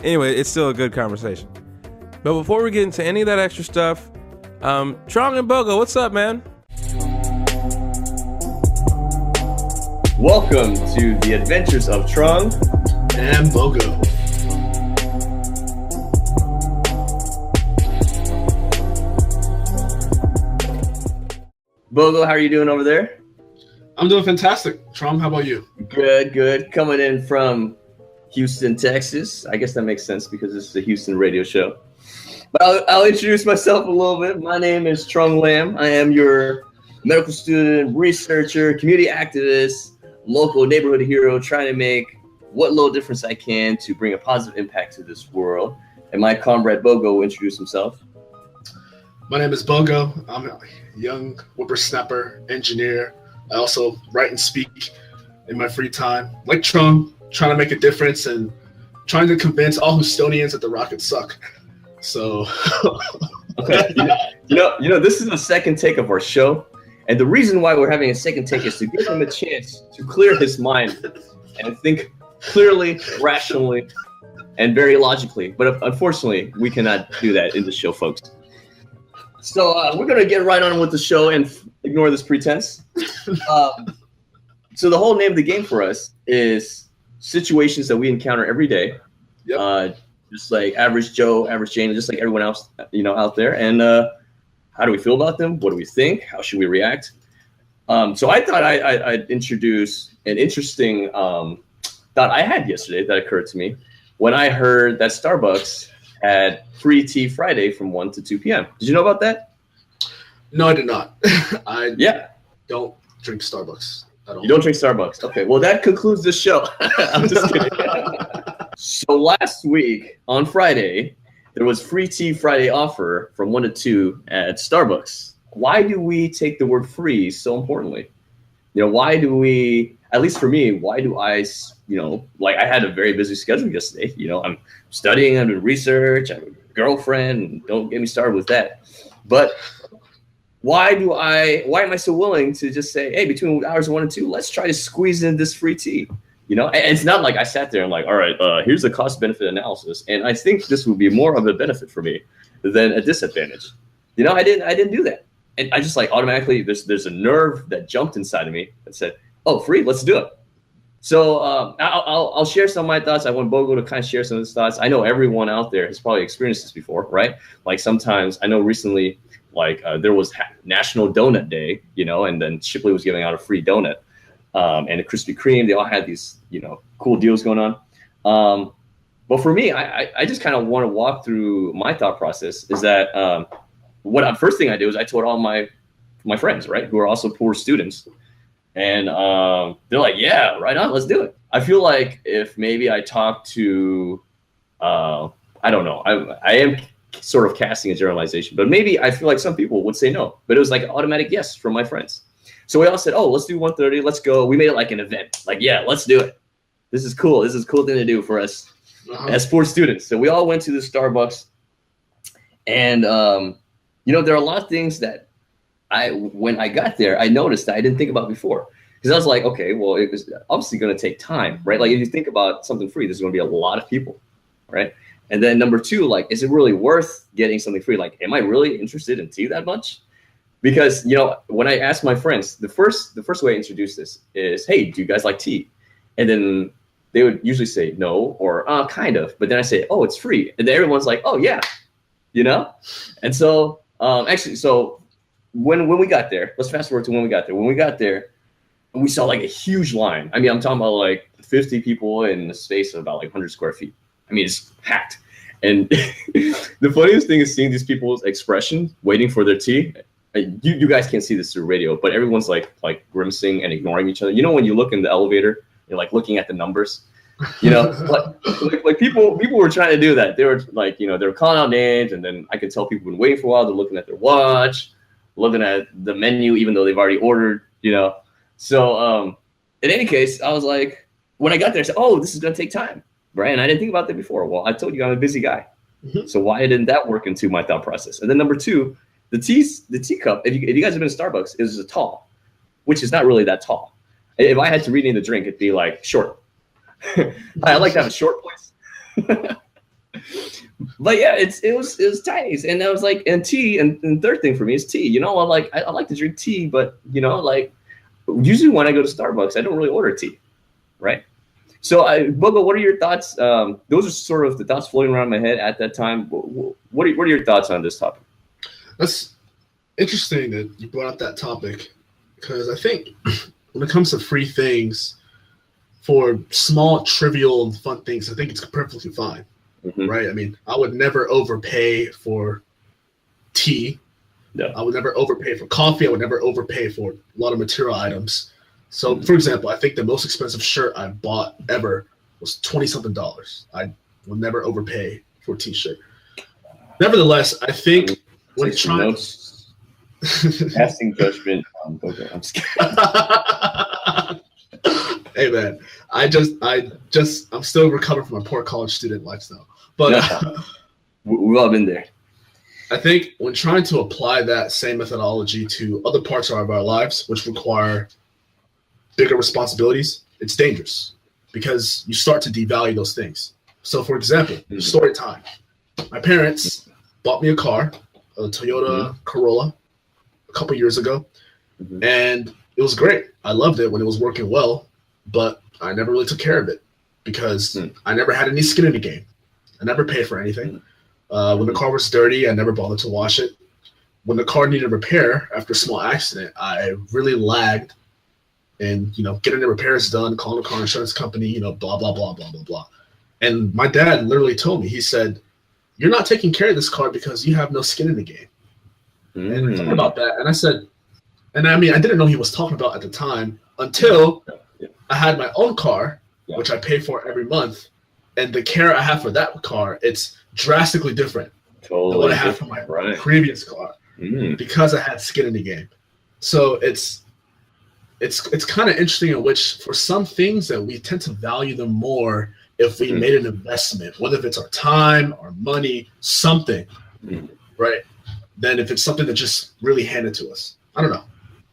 Anyway, it's still a good conversation. But before we get into any of that extra stuff, Truong and Gbogo, what's up, man? Welcome to the adventures of Truong and Gbogo. Gbogo, how are you doing over there? I'm doing fantastic. Truong, how about you? Good. Coming in from Houston, Texas. I guess that makes sense because this is a Houston radio show. But I'll introduce myself a little bit. My name is Truong Lam. I am your medical student, researcher, community activist, local neighborhood hero, trying to make what little difference I can to bring a positive impact to this world. And my comrade Gbogo will introduce himself. My name is Gbogo. I'm a young whippersnapper, engineer. I also write and speak in my free time. Like Truong, trying to make a difference and trying to convince all Houstonians that the Rockets suck. So, okay. You know, this is the second take of our show. And the reason why we're having a second take is to give him a chance to clear his mind and think clearly, rationally, and very logically. But unfortunately, we cannot do that in the show, folks. So we're going to get right on with the show and ignore this pretense. So the whole name of the game for us is situations that we encounter every day. Yep. Just like average Joe, average Jane, just like everyone else, out there. And how do we feel about them? What do we think? How should we react? So I thought I'd introduce an interesting thought I had yesterday that occurred to me when I heard that Starbucks had free tea Friday from 1 to 2 p.m. Did you know about that? No, I did not. I Yeah. don't drink Starbucks at all. You don't drink Starbucks. Okay, well, that concludes the show. I'm just kidding. So last week on Friday, there was free tea Friday offer from 1 to 2 at Starbucks. Why do we take the word free so importantly? Why do we, at least for me, why do I, I had a very busy schedule yesterday. I'm studying, I'm doing research, I have a girlfriend, don't get me started with that. But why am I so willing to just say, hey, between hours 1 and 2, let's try to squeeze in this free tea? And it's not like I sat there and like, all right, here's the cost benefit analysis. And I think this would be more of a benefit for me than a disadvantage. I didn't do that. And I just like automatically, there's a nerve that jumped inside of me that said, oh, free, let's do it. So I'll share some of my thoughts. I want Gbogo to kind of share some of his thoughts. I know everyone out there has probably experienced this before, right? Like sometimes, I know recently, there was National Donut Day, and then Shipley was giving out a free donut. And a Krispy Kreme, they all had these, cool deals going on. But for me, I just kind of want to walk through my thought process is that first thing I did was I told all my friends, right, who are also poor students. And they're like, yeah, right on, let's do it. I feel like if maybe I talk to, I don't know, I am sort of casting a generalization, but maybe I feel like some people would say no. But it was like an automatic yes from my friends. So we all said, oh, let's do 1:30. Let's go. We made it like an event. Like, yeah, let's do it. This is cool. This is a cool thing to do for us as poor students. So we all went to the Starbucks. And, there are a lot of things that when I got there, I noticed that I didn't think about before. Because I was like, okay, well, it was obviously going to take time, right? Like if you think about something free, there's going to be a lot of people, right? And then number two, like, is it really worth getting something free? Like, am I really interested in tea that much? Because, when I ask my friends, the first way I introduce this is, hey, do you guys like tea? And then they would usually say no or kind of. But then I say, oh, it's free. And then everyone's like, oh, yeah, And so so when we got there, let's fast forward to when we got there. When we got there, we saw like a huge line. I mean, I'm talking about like 50 people in a space of about like 100 square feet. I mean, it's packed. And the funniest thing is seeing these people's expression waiting for their tea. You guys can't see this through radio, but everyone's like grimacing and ignoring each other. When you look in the elevator, you're like looking at the numbers. Like people were trying to do that. They were like, they were calling out names, and then I could tell people have been waiting for a while. They're looking at their watch, looking at the menu, even though they've already ordered. So in any case, I was like, when I got there, I said, oh, this is gonna take time, right? And I didn't think about that before. Well, I told you I'm a busy guy, so why didn't that work into my thought process? And then number two. The teacup, if you guys have been to Starbucks, is a tall, which is not really that tall. If I had to rename the drink, it'd be like short. I like to have a short place. But yeah, it was tight, and I was like, and tea, and third thing for me is tea. You know, I like to drink tea, but you know, like usually when I go to Starbucks, I don't really order tea, right? So, Gbogo, what are your thoughts? Those are sort of the thoughts floating around my head at that time. What are your thoughts on this topic? That's interesting that you brought up that topic, because I think when it comes to free things, for small, trivial, and fun things, I think it's perfectly fine, right? I mean, I would never overpay for tea. Yeah. I would never overpay for coffee. I would never overpay for a lot of material items. So, for example, I think the most expensive shirt I bought ever was $20-something. I will never overpay for a T-shirt. Nevertheless, I think when trying passing judgment on Gbogo, I'm just kidding. Hey man, I'm still recovering from my poor college student lifestyle. But we've all been there. I think when trying to apply that same methodology to other parts of our lives, which require bigger responsibilities, it's dangerous because you start to devalue those things. So, for example, story time. My parents bought me a car, a Toyota Corolla, a couple years ago, and it was great. I loved it when it was working well, but I never really took care of it because I never had any skin in the game. I never paid for anything. When the car was dirty, I never bothered to wash it. When the car needed repair after a small accident, I really lagged and, getting the repairs done, calling the car insurance company, blah, blah, blah, blah, blah, blah. And my dad literally told me, he said, "You're not taking care of this car because you have no skin in the game." And we talked about that. And I said, and I mean, I didn't know he was talking about at the time until I had my own car, which I pay for every month. And the care I have for that car, it's drastically different than what I had for my previous car because I had skin in the game. So it's kind of interesting in which for some things that we tend to value them more if we made an investment, whether if it's our time, our money, something, right? Than if it's something that just really handed to us. I don't know.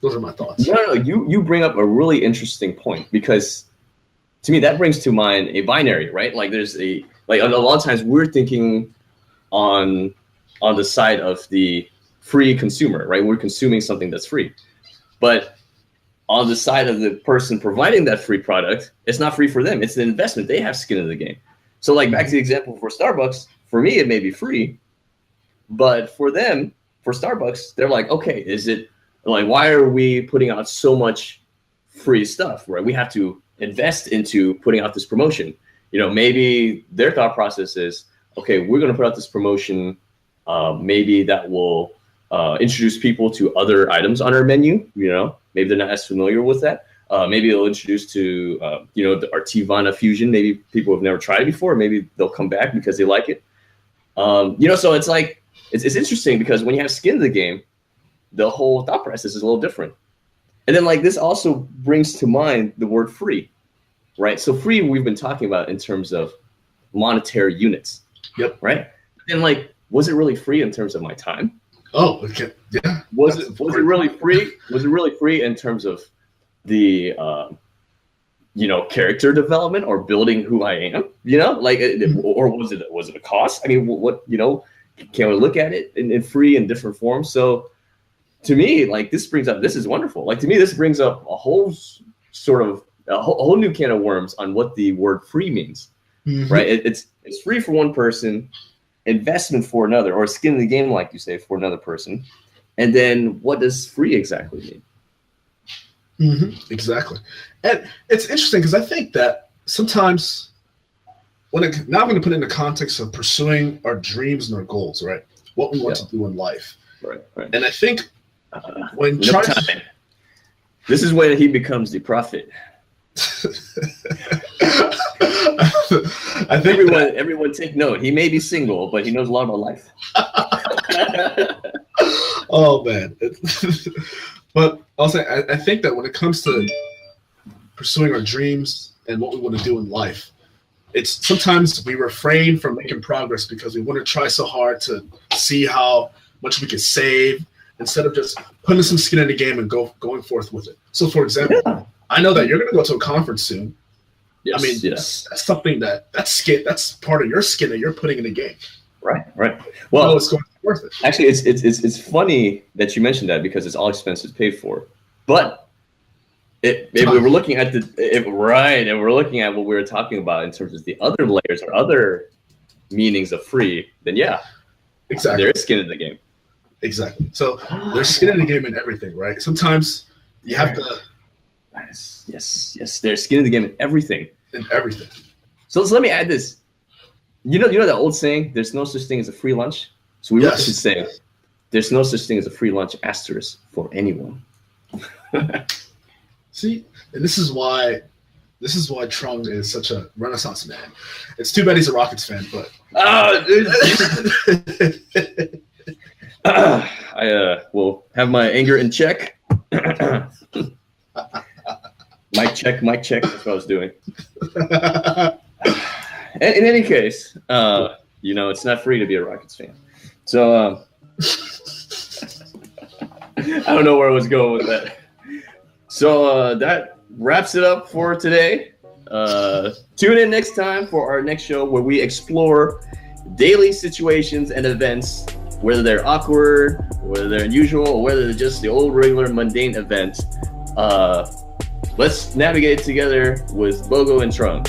Those are my thoughts. No, you bring up a really interesting point because to me that brings to mind a binary, right? Like there's a lot of times we're thinking on the side of the free consumer, right? We're consuming something that's free. But on the side of the person providing that free product, it's not free for them. It's an investment. They have skin in the game. So like back to the example for Starbucks, for me, it may be free, but for them, for Starbucks, they're like, okay, is it like, why are we putting out so much free stuff, right? We have to invest into putting out this promotion. Maybe their thought process is, okay, we're going to put out this promotion. Maybe that will introduce people to other items on our menu. Maybe they're not as familiar with that. Maybe they'll introduce to, our Tivana fusion. Maybe people have never tried it before. Maybe they'll come back because they like it. So it's like, it's interesting because when you have skin in the game, the whole thought process is a little different. And then like this also brings to mind the word free, right? So free, we've been talking about in terms of monetary units. Yep. Right. And like, was it really free in terms of my time? Oh, okay. Yeah. Was it really free? Was it really free in terms of the, character development or building who I am, or was it a cost? I mean, what, can we look at it in free in different forms? So to me, like this is wonderful. Like to me, this brings up a whole a whole new can of worms on what the word free means, right? It's free for one person, investment for another, or skin in the game, like you say, for another person. And then what does free exactly mean? Exactly. And it's interesting because I think that sometimes now I'm going to put it in the context of pursuing our dreams and our goals, right? What we want to do in life. Right. And I think when this is when he becomes the prophet. I think everyone take note. He may be single, but he knows a lot about life. Oh man. But I'll say I think that when it comes to pursuing our dreams and what we want to do in life, it's sometimes we refrain from making progress because we want to try so hard to see how much we can save instead of just putting some skin in the game and going forth with it. So for example, I know that you're going to go to a conference soon. Yes, I mean, yes. that's something that's skin. That's part of your skin that you're putting in the game. Right. Well, it's going to be worth it. Actually, it's funny that you mentioned that because it's all expenses paid for. But if we're looking at and we're looking at what we were talking about in terms of the other layers or other meanings of free, then yeah, exactly, there is skin in the game. Exactly. So there's skin in the game in everything, right? Sometimes you have to. Yes. There's skin in the game in everything. In everything. So let me add this. You know that old saying, "There's no such thing as a free lunch." So we should say, "There's no such thing as a free lunch asterisk for anyone." See, and this is why Truong is such a Renaissance man. It's too bad he's a Rockets fan, but I will have my anger in check. Mic check. That's what I was doing. In any case, it's not free to be a Rockets fan. So I don't know where I was going with that. So that wraps it up for today. Tune in next time for our next show where we explore daily situations and events, whether they're awkward, whether they're unusual, or whether they're just the old regular mundane event. Let's navigate together with Gbogo and Truong.